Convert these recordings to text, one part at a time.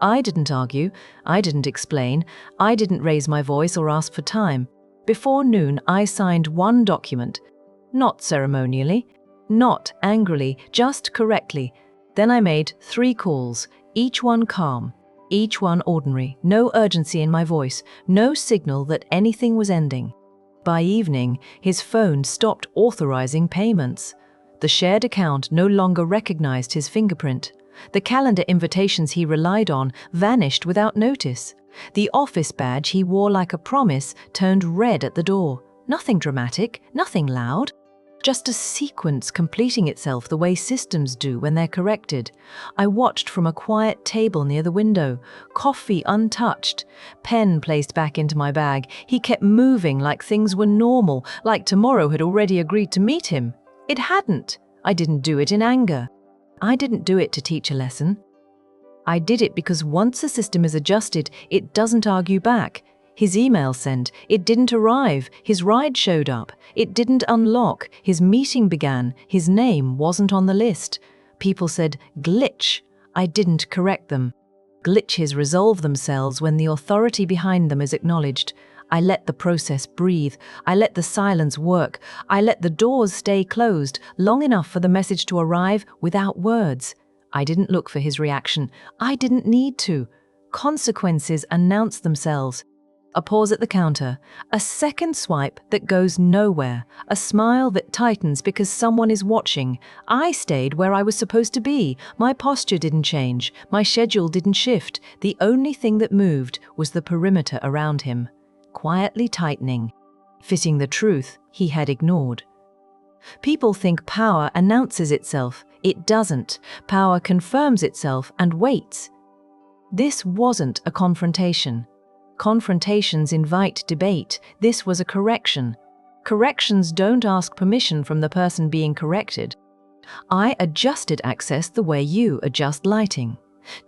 I didn't argue, I didn't explain, I didn't raise my voice or ask for time. Before noon, I signed one document. Not ceremonially, not angrily, just correctly. Then I made 3 calls, each one calm, each one ordinary, no urgency in my voice, no signal that anything was ending. By evening, his phone stopped authorizing payments. The shared account no longer recognized his fingerprint. The calendar invitations he relied on vanished without notice. The office badge he wore like a promise turned red at the door. Nothing dramatic, nothing loud. Just a sequence completing itself the way systems do when they're corrected. I watched from a quiet table near the window, coffee untouched, pen placed back into my bag. He kept moving like things were normal, like tomorrow had already agreed to meet him. It hadn't. I didn't do it in anger. I didn't do it to teach a lesson. I did it because once a system is adjusted, it doesn't argue back. His email sent, it didn't arrive. His ride showed up, it didn't unlock. His meeting began, his name wasn't on the list. People said, glitch. I didn't correct them. Glitches resolve themselves when the authority behind them is acknowledged. I let the process breathe. I let the silence work. I let the doors stay closed long enough for the message to arrive without words. I didn't look for his reaction. I didn't need to. Consequences announce themselves. A pause at the counter, a second swipe that goes nowhere, a smile that tightens because someone is watching. I stayed where I was supposed to be. My posture didn't change. My schedule didn't shift. The only thing that moved was the perimeter around him, quietly tightening, fitting the truth he had ignored. People think power announces itself. It doesn't. Power confirms itself and waits. This wasn't a confrontation. Confrontations invite debate. This was a correction. Corrections don't ask permission from the person being corrected. I adjusted access the way you adjust lighting,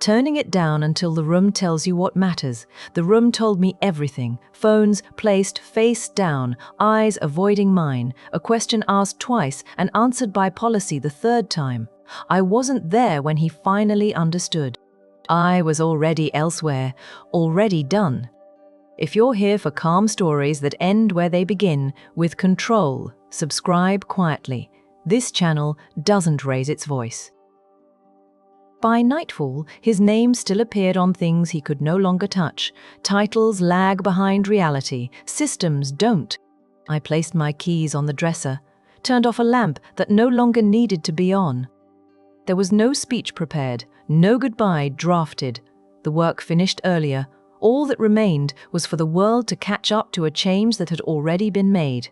turning it down until the room tells you what matters. The room told me everything. Phones placed face down, eyes avoiding mine, a question asked twice and answered by policy the 3rd time. I wasn't there when he finally understood. I was already elsewhere, already done. If you're here for calm stories that end where they begin, with control, subscribe quietly. This channel doesn't raise its voice. By nightfall, his name still appeared on things he could no longer touch. Titles lag behind reality. Systems don't. I placed my keys on the dresser, turned off a lamp that no longer needed to be on. There was no speech prepared, no goodbye drafted. The work finished earlier. All that remained was for the world to catch up to a change that had already been made.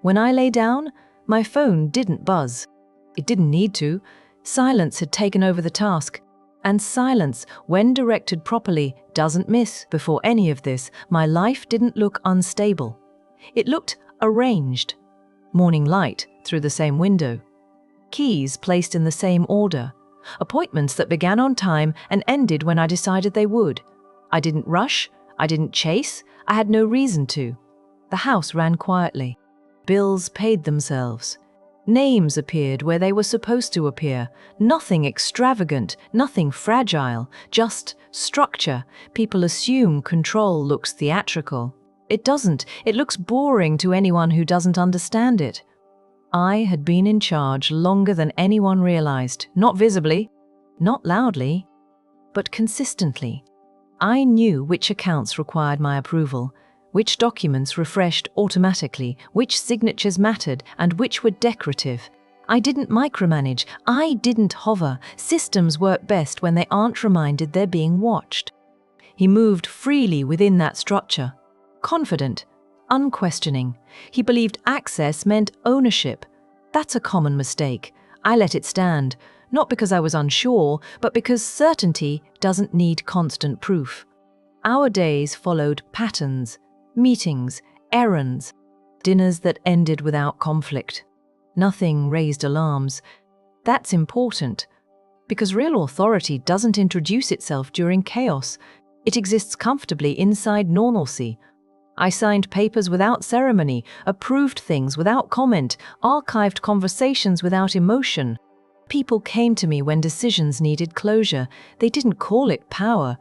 When I lay down, my phone didn't buzz. It didn't need to. Silence had taken over the task. And silence, when directed properly, doesn't miss. Before any of this, my life didn't look unstable. It looked arranged. Morning light through the same window. Keys placed in the same order. Appointments that began on time and ended when I decided they would. I didn't rush, I didn't chase, I had no reason to. The house ran quietly. Bills paid themselves. Names appeared where they were supposed to appear. Nothing extravagant, nothing fragile, just structure. People assume control looks theatrical. It doesn't. It looks boring to anyone who doesn't understand it. I had been in charge longer than anyone realized, not visibly, not loudly, but consistently. I knew which accounts required my approval, which documents refreshed automatically, which signatures mattered, and which were decorative. I didn't micromanage, I didn't hover. Systems work best when they aren't reminded they're being watched. He moved freely within that structure, confident, unquestioning. He believed access meant ownership. That's a common mistake. I let it stand. Not because I was unsure, but because certainty doesn't need constant proof. Our days followed patterns, meetings, errands, dinners that ended without conflict. Nothing raised alarms. That's important, because real authority doesn't introduce itself during chaos. It exists comfortably inside normalcy. I signed papers without ceremony, approved things without comment, archived conversations without emotion. People came to me when decisions needed closure. They didn't call it power.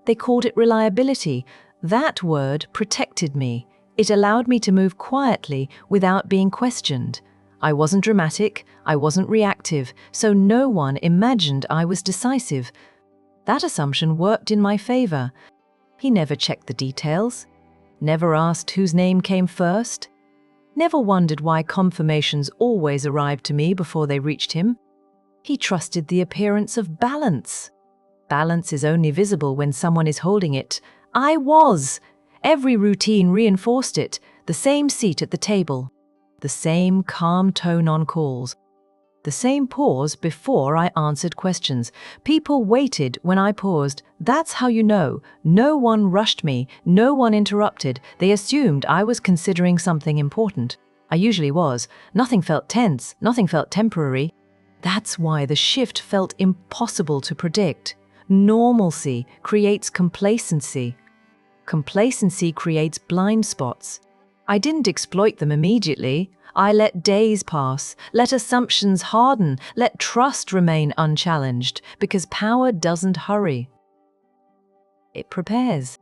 They called it reliability. That word protected me. It allowed me to move quietly without being questioned. I wasn't dramatic, I wasn't reactive, so no one imagined I was decisive. That assumption worked in my favor. He never checked the details, never asked whose name came first, never wondered why confirmations always arrived to me before they reached him. He trusted the appearance of balance. Balance is only visible when someone is holding it. I was. Every routine reinforced it. The same seat at the table. The same calm tone on calls. The same pause before I answered questions. People waited when I paused. That's how you know. No one rushed me. No one interrupted. They assumed I was considering something important. I usually was. Nothing felt tense. Nothing felt temporary. That's why the shift felt impossible to predict. Normalcy creates complacency. Complacency creates blind spots. I didn't exploit them immediately. I let days pass, let assumptions harden, let trust remain unchallenged, because power doesn't hurry. It prepares.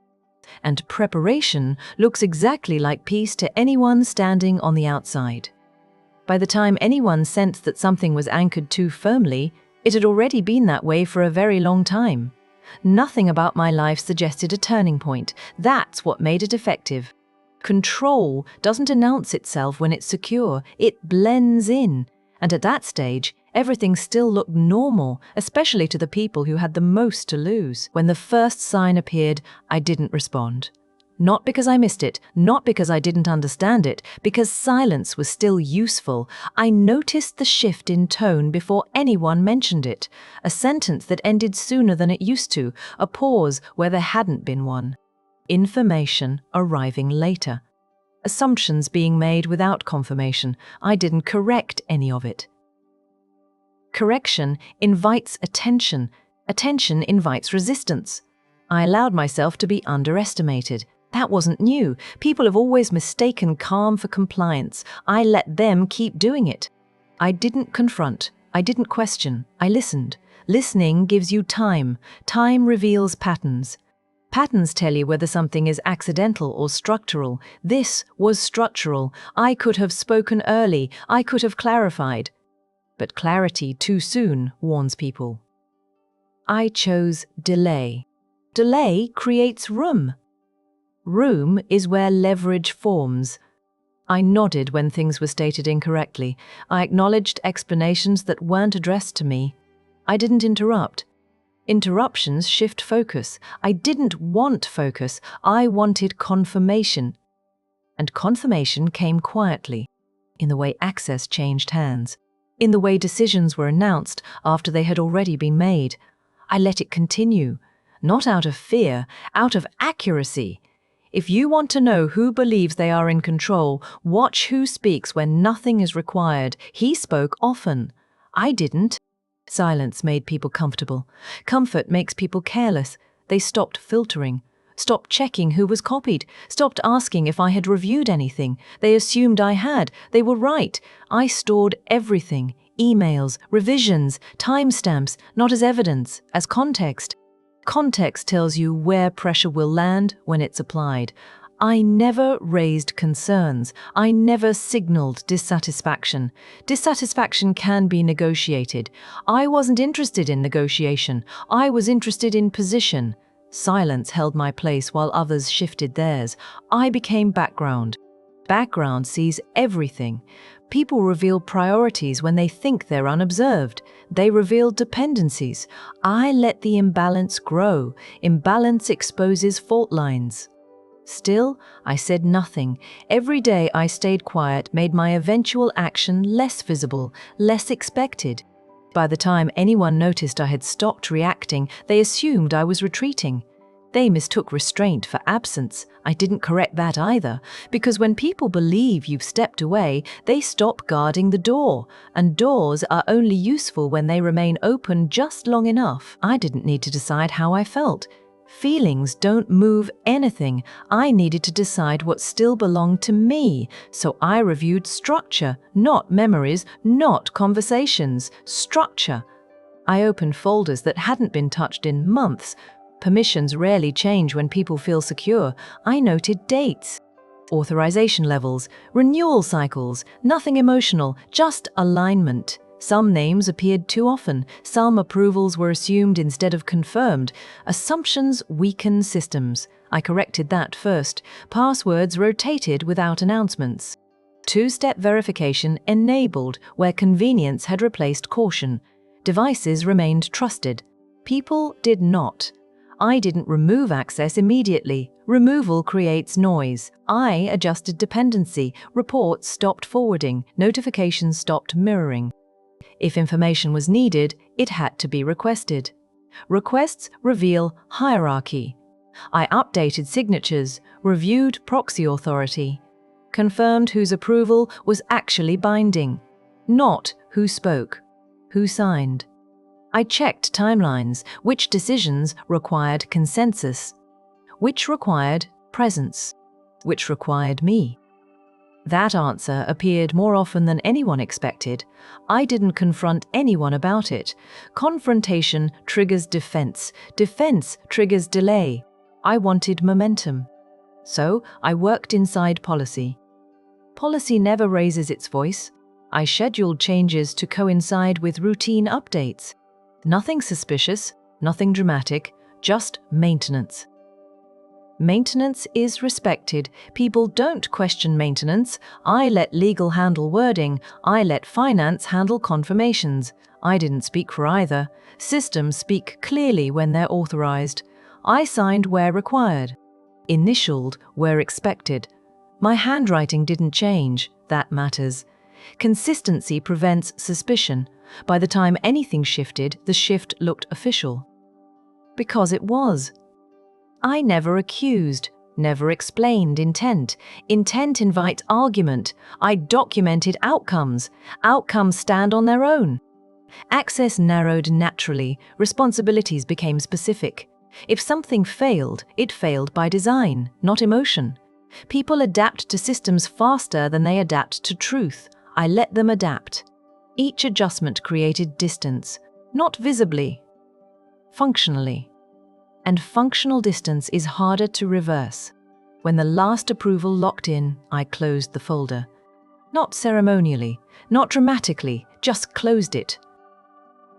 And preparation looks exactly like peace to anyone standing on the outside. By the time anyone sensed that something was anchored too firmly, it had already been that way for a very long time. Nothing about my life suggested a turning point. That's what made it effective. Control doesn't announce itself when it's secure, it blends in. And at that stage, everything still looked normal, especially to the people who had the most to lose. When the first sign appeared, I didn't respond. Not because I missed it, not because I didn't understand it, because silence was still useful. I noticed the shift in tone before anyone mentioned it. A sentence that ended sooner than it used to, a pause where there hadn't been one. Information arriving later. Assumptions being made without confirmation. I didn't correct any of it. Correction invites attention. Attention invites resistance. I allowed myself to be underestimated. That wasn't new. People have always mistaken calm for compliance. I let them keep doing it. I didn't confront. I didn't question. I listened. Listening gives you time. Time reveals patterns. Patterns tell you whether something is accidental or structural. This was structural. I could have spoken early. I could have clarified. But clarity too soon warns people. I chose delay. Delay creates room. Room is where leverage forms. I nodded when things were stated incorrectly. I acknowledged explanations that weren't addressed to me. I didn't interrupt. Interruptions shift focus. I didn't want focus. I wanted confirmation. And confirmation came quietly, in the way access changed hands, in the way decisions were announced after they had already been made. I let it continue, not out of fear, out of accuracy. If you want to know who believes they are in control, watch who speaks when nothing is required. He spoke often. I didn't. Silence made people comfortable. Comfort makes people careless. They stopped filtering, stopped checking who was copied, stopped asking if I had reviewed anything. They assumed I had. They were right. I stored everything, emails, revisions, timestamps, not as evidence, as context. Context tells you where pressure will land when it's applied. I never raised concerns. I never signaled dissatisfaction. Dissatisfaction can be negotiated. I wasn't interested in negotiation. I was interested in position. Silence held my place while others shifted theirs. I became background. Background sees everything. People reveal priorities when they think they're unobserved. They reveal dependencies. I let the imbalance grow. Imbalance exposes fault lines. Still, I said nothing. Every day I stayed quiet made my eventual action less visible, less expected. By the time anyone noticed I had stopped reacting, they assumed I was retreating. They mistook restraint for absence. I didn't correct that either, because when people believe you've stepped away, they stop guarding the door, and doors are only useful when they remain open just long enough. I didn't need to decide how I felt. Feelings don't move anything. I needed to decide what still belonged to me, so I reviewed structure, not memories, not conversations. Structure. I opened folders that hadn't been touched in months. Permissions rarely change when people feel secure. I noted dates, authorization levels, renewal cycles, nothing emotional, just alignment. Some names appeared too often, some approvals were assumed instead of confirmed. Assumptions weaken systems. I corrected that first. Passwords rotated without announcements. Two-step verification enabled where convenience had replaced caution. Devices remained trusted. People did not. I didn't remove access immediately. Removal creates noise. I adjusted dependency. Reports stopped forwarding. Notifications stopped mirroring. If information was needed, it had to be requested. Requests reveal hierarchy. I updated signatures, reviewed proxy authority, confirmed whose approval was actually binding, not who spoke, who signed. I checked timelines, which decisions required consensus, which required presence, which required me. That answer appeared more often than anyone expected. I didn't confront anyone about it. Confrontation triggers defense. Defense triggers delay. I wanted momentum. So I worked inside policy. Policy never raises its voice. I scheduled changes to coincide with routine updates. Nothing suspicious, nothing dramatic, just maintenance. Maintenance is respected. People don't question maintenance. I let legal handle wording. I let finance handle confirmations. I didn't speak for either. Systems speak clearly when they're authorized. I signed where required. Initialed where expected. My handwriting didn't change. That matters. Consistency prevents suspicion. By the time anything shifted, the shift looked official. Because it was. I never accused, never explained intent. Intent invites argument. I documented outcomes. Outcomes stand on their own. Access narrowed naturally. Responsibilities became specific. If something failed, it failed by design, not emotion. People adapt to systems faster than they adapt to truth. I let them adapt. Each adjustment created distance, not visibly, functionally. And functional distance is harder to reverse. When the last approval locked in, I closed the folder. Not ceremonially, not dramatically, just closed it.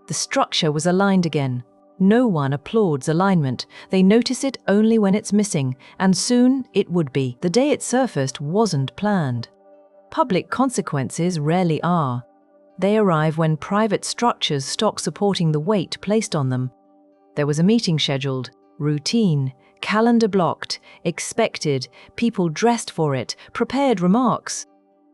The structure was aligned again. No one applauds alignment. They notice it only when it's missing, and soon it would be. The day it surfaced wasn't planned. Public consequences rarely are. They arrive when private structures stop supporting the weight placed on them. There was a meeting scheduled, routine, calendar blocked, expected, people dressed for it, prepared remarks,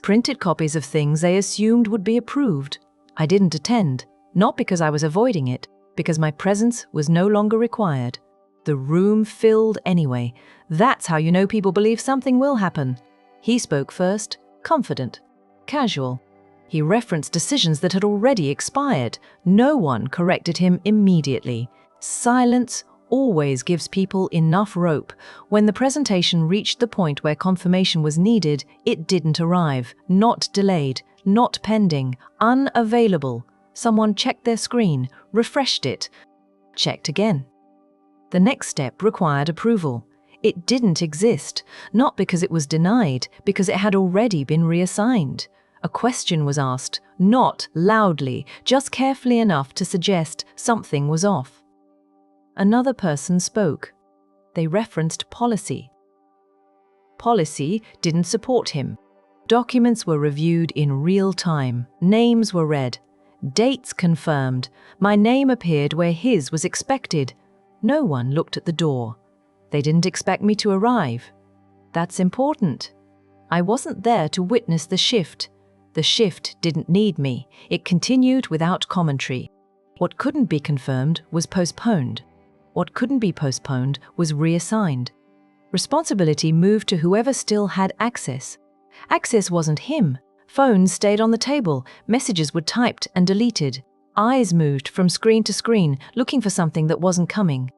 printed copies of things they assumed would be approved. I didn't attend, not because I was avoiding it, because my presence was no longer required. The room filled anyway. That's how you know people believe something will happen. He spoke first, confident, casual. He referenced decisions that had already expired. No one corrected him immediately. Silence always gives people enough rope. When the presentation reached the point where confirmation was needed, it didn't arrive. Not delayed, not pending, unavailable. Someone checked their screen, refreshed it, checked again. The next step required approval. It didn't exist, not because it was denied, because it had already been reassigned. A question was asked, not loudly, just carefully enough to suggest something was off. Another person spoke. They referenced policy. Policy didn't support him. Documents were reviewed in real time. Names were read. Dates confirmed. My name appeared where his was expected. No one looked at the door. They didn't expect me to arrive. That's important. I wasn't there to witness the shift. The shift didn't need me. It continued without commentary. What couldn't be confirmed was postponed. What couldn't be postponed was reassigned. Responsibility moved to whoever still had access. Access wasn't him. Phones stayed on the table. Messages were typed and deleted. Eyes moved from screen to screen, looking for something that wasn't coming.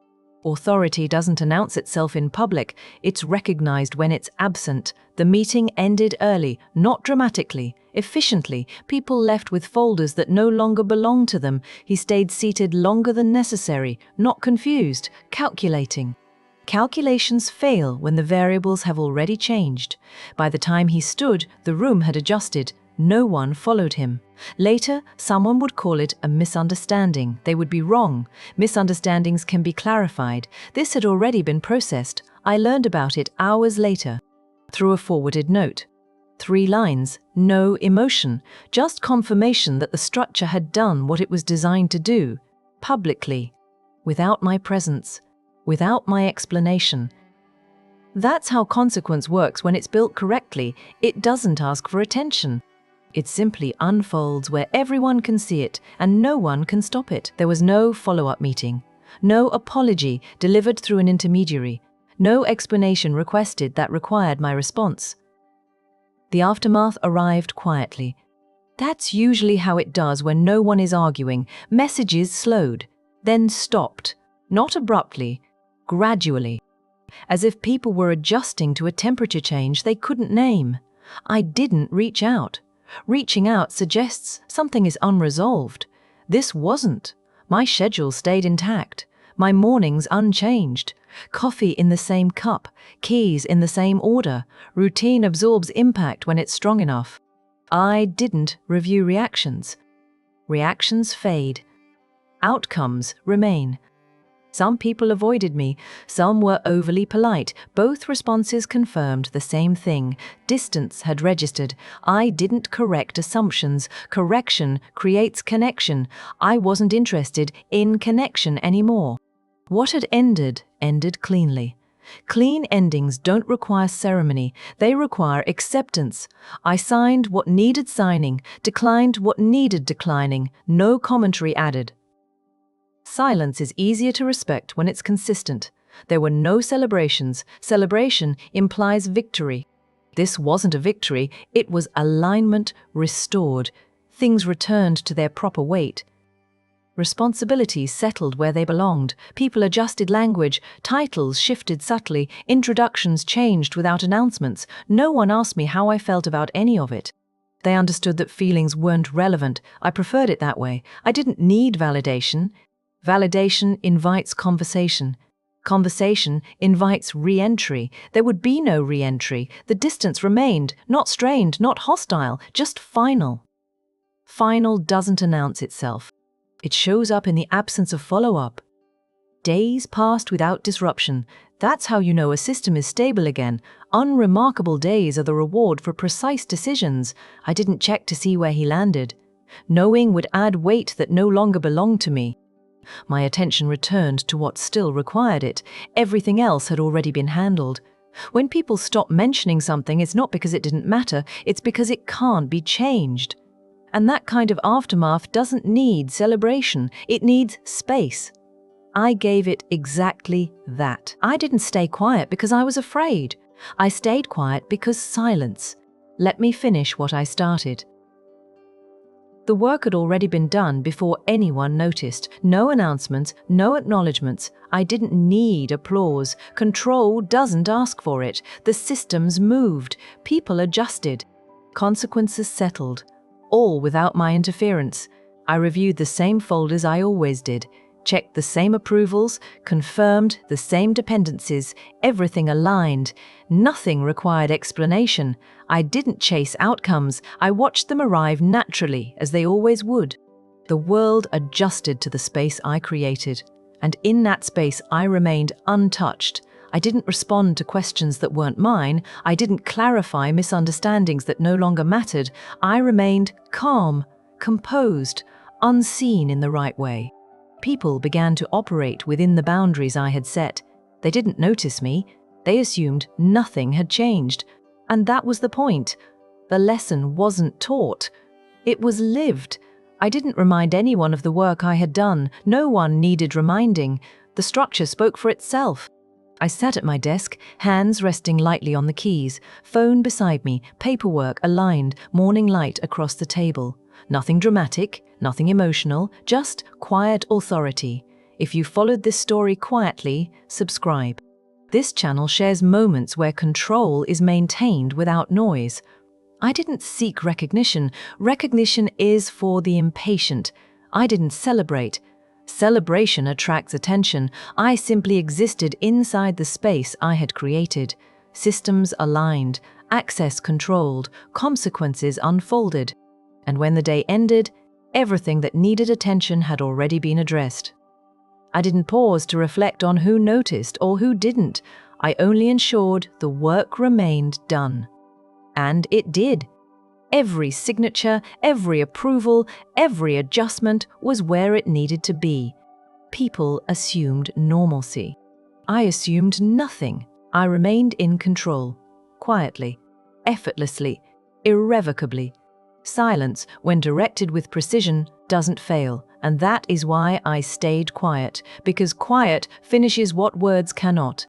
Authority doesn't announce itself in public, it's recognized when it's absent. The meeting ended early, not dramatically, efficiently. People left with folders that no longer belonged to them. He stayed seated longer than necessary, not confused, calculating. Calculations fail when the variables have already changed. By the time he stood, the room had adjusted. No one followed him. Later, someone would call it a misunderstanding. They would be wrong. Misunderstandings can be clarified. This had already been processed. I learned about it hours later, through a forwarded note. 3 lines, no emotion, just confirmation that the structure had done what it was designed to do, publicly, without my presence, without my explanation. That's how consequence works when it's built correctly. It doesn't ask for attention. It simply unfolds where everyone can see it and no one can stop it. There was no follow-up meeting, no apology delivered through an intermediary, no explanation requested that required my response. The aftermath arrived quietly. That's usually how it does when no one is arguing. Messages slowed, then stopped, not abruptly, gradually, as if people were adjusting to a temperature change they couldn't name. I didn't reach out. Reaching out suggests something is unresolved. This wasn't. My schedule stayed intact. My mornings unchanged. Coffee in the same cup, keys in the same order. Routine absorbs impact when it's strong enough. I didn't review reactions. Reactions fade. Outcomes remain. Some people avoided me, some were overly polite. Both responses confirmed the same thing. Distance had registered. I didn't correct assumptions. Correction creates connection. I wasn't interested in connection anymore. What had ended cleanly. Clean endings don't require ceremony, they require acceptance. I signed what needed signing, declined what needed declining, no commentary added. Silence is easier to respect when it's consistent. There were no celebrations. Celebration implies victory. This wasn't a victory, it was alignment restored. Things returned to their proper weight. Responsibilities settled where they belonged. People adjusted language. Titles shifted subtly. Introductions changed without announcements. No one asked me how I felt about any of it. They understood that feelings weren't relevant. I preferred it that way. I didn't need validation. Validation invites conversation. Conversation invites re-entry. There would be no re-entry. The distance remained, not strained, not hostile, just final. Final doesn't announce itself. It shows up in the absence of follow-up. Days passed without disruption. That's how you know a system is stable again. Unremarkable days are the reward for precise decisions. I didn't check to see where he landed. Knowing would add weight that no longer belonged to me. My attention returned to what still required it. Everything else had already been handled. When people stop mentioning something, it's not because it didn't matter, it's because it can't be changed. And that kind of aftermath doesn't need celebration, it needs space. I gave it exactly that. I didn't stay quiet because I was afraid. I stayed quiet because silence. Let me finish what I started. The work had already been done before anyone noticed. No announcements, no acknowledgements. I didn't need applause. Control doesn't ask for it. The systems moved. People adjusted. Consequences settled. All without my interference. I reviewed the same folders I always did. Checked the same approvals, confirmed the same dependencies, everything aligned. Nothing required explanation. I didn't chase outcomes. I watched them arrive naturally, as they always would. The world adjusted to the space I created, and in that space I remained untouched. I didn't respond to questions that weren't mine. I didn't clarify misunderstandings that no longer mattered. I remained calm, composed, unseen in the right way. People began to operate within the boundaries I had set. They didn't notice me. They assumed nothing had changed. And that was the point. The lesson wasn't taught. It was lived. I didn't remind anyone of the work I had done. No one needed reminding. The structure spoke for itself. I sat at my desk, hands resting lightly on the keys, phone beside me, paperwork aligned, morning light across the table. Nothing dramatic, nothing emotional, just quiet authority. If you followed this story quietly, subscribe. This channel shares moments where control is maintained without noise. I didn't seek recognition. Recognition is for the impatient. I didn't celebrate. Celebration attracts attention. I simply existed inside the space I had created. Systems aligned, access controlled, consequences unfolded. And when the day ended, everything that needed attention had already been addressed. I didn't pause to reflect on who noticed or who didn't. I only ensured the work remained done. And it did. Every signature, every approval, every adjustment was where it needed to be. People assumed normalcy. I assumed nothing. I remained in control, quietly, effortlessly, irrevocably. Silence, when directed with precision, doesn't fail, and that is why I stayed quiet, because quiet finishes what words cannot.